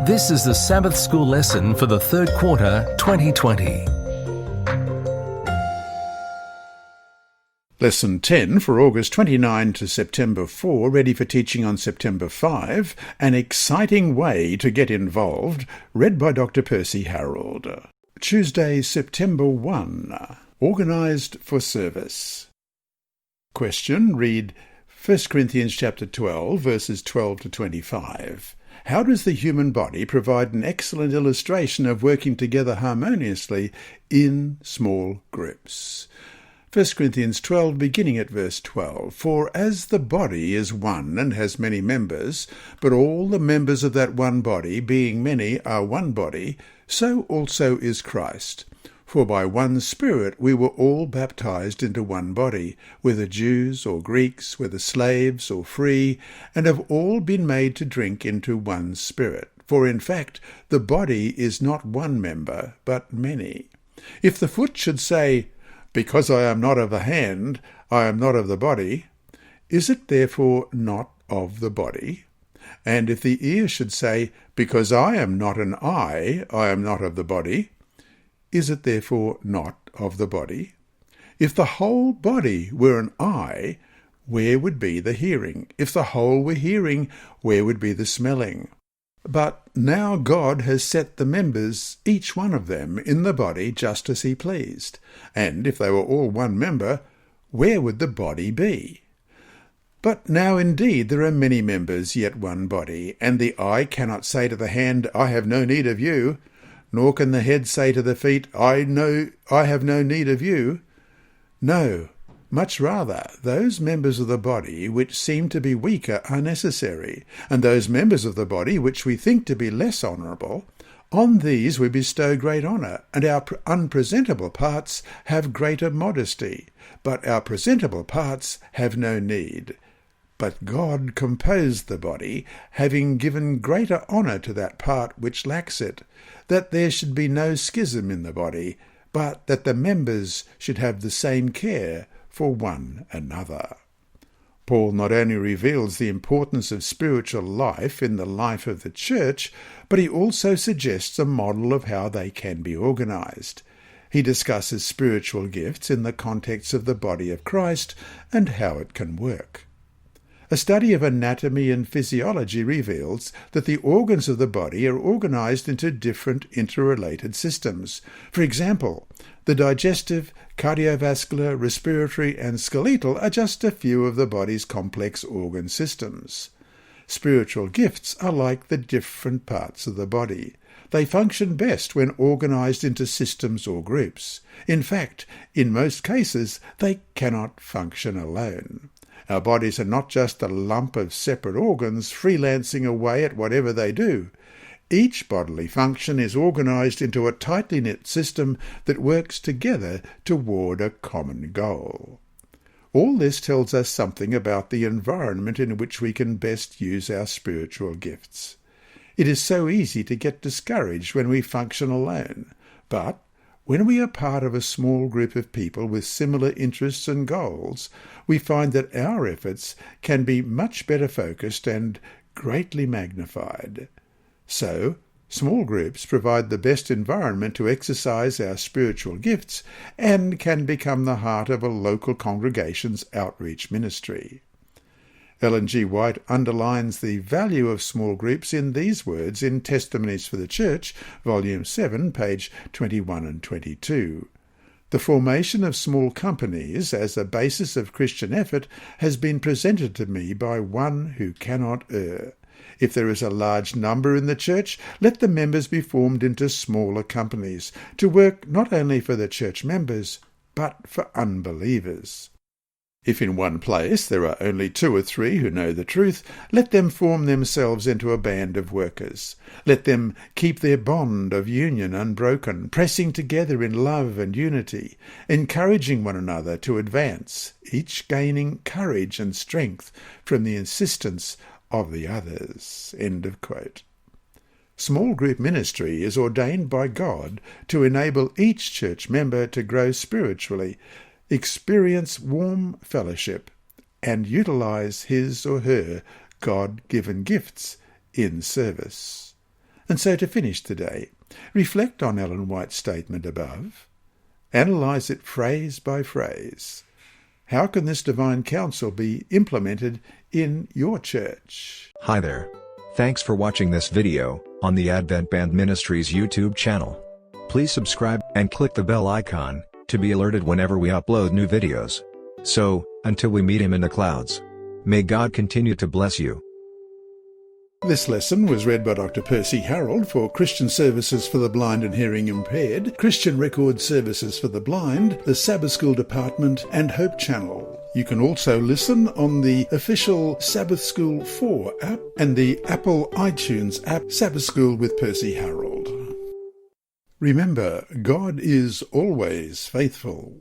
This is the Sabbath School lesson for the third quarter 2020. Lesson 10 for August 29 to September 4, ready for teaching on September 5, An Exciting Way to Get Involved, read by Dr. Percy Harrold. Tuesday, September 1, Organised for Service. Question, read 1 Corinthians chapter 12, verses 12 to 25. How does the human body provide an excellent illustration of working together harmoniously in small groups? 1 Corinthians 12, beginning at verse 12. For as the body is one and has many members, but all the members of that one body, being many, are one body, so also is Christ. For by one Spirit we were all baptized into one body, whether Jews or Greeks, whether slaves or free, and have all been made to drink into one Spirit. For in fact the body is not one member, but many. If the foot should say, Because I am not of the hand, I am not of the body, is it therefore not of the body? And if the ear should say, Because I am not an eye, I am not of the body, is it therefore not of the body? If the whole body were an eye, where would be the hearing? If the whole were hearing, where would be the smelling? But now God has set the members, each one of them, in the body just as he pleased. And if they were all one member, where would the body be? But now indeed there are many members, yet one body. And the eye cannot say to the hand, I have no need of you, nor can the head say to the feet, I have no need of you. No, much rather, those members of the body which seem to be weaker are necessary, and those members of the body which we think to be less honourable, on these we bestow great honour, and our unpresentable parts have greater modesty, but our presentable parts have no need. But God composed the body, having given greater honour to that part which lacks it, that there should be no schism in the body, but that the members should have the same care for one another. Paul not only reveals the importance of spiritual life in the life of the church, but he also suggests a model of how they can be organised. He discusses spiritual gifts in the context of the body of Christ and how it can work. A study of anatomy and physiology reveals that the organs of the body are organised into different interrelated systems. For example, the digestive, cardiovascular, respiratory and skeletal are just a few of the body's complex organ systems. Spiritual gifts are like the different parts of the body. They function best when organised into systems or groups. In fact, in most cases, they cannot function alone. Our bodies are not just a lump of separate organs freelancing away at whatever they do. Each bodily function is organised into a tightly knit system that works together toward a common goal. All this tells us something about the environment in which we can best use our spiritual gifts. It is so easy to get discouraged when we function alone, but when we are part of a small group of people with similar interests and goals, we find that our efforts can be much better focused and greatly magnified. So, small groups provide the best environment to exercise our spiritual gifts and can become the heart of a local congregation's outreach ministry. Ellen G. White underlines the value of small groups in these words in Testimonies for the Church, Volume 7, page 21 and 22. The formation of small companies as a basis of Christian effort has been presented to me by one who cannot err. If there is a large number in the church, let the members be formed into smaller companies, to work not only for the church members, but for unbelievers. If in one place there are only 2 or 3 who know the truth, let them form themselves into a band of workers. Let them keep their bond of union unbroken, pressing together in love and unity, encouraging one another to advance, each gaining courage and strength from the insistence of the others. End of quote. Small group ministry is ordained by God to enable each church member to grow spiritually, experience warm fellowship, and utilize his or her God-given gifts in service. And so to finish today, reflect on Ellen White's statement above. Analyse it phrase by phrase. How can this divine counsel be implemented in your church? Hi there. Thanks for watching this video on the Advent-band Ministries YouTube channel. Please subscribe and click the bell icon to be alerted whenever we upload new videos. So, until we meet him in the clouds, may God continue to bless you. This lesson was read by Dr. Percy Harrold for Christian Services for the Blind and Hearing Impaired, Christian Record Services for the Blind, the Sabbath School Department and Hope Channel. You can also listen on the official Sabbath School 4 app and the Apple iTunes app Sabbath School with Percy Harrold. Remember, God is always faithful.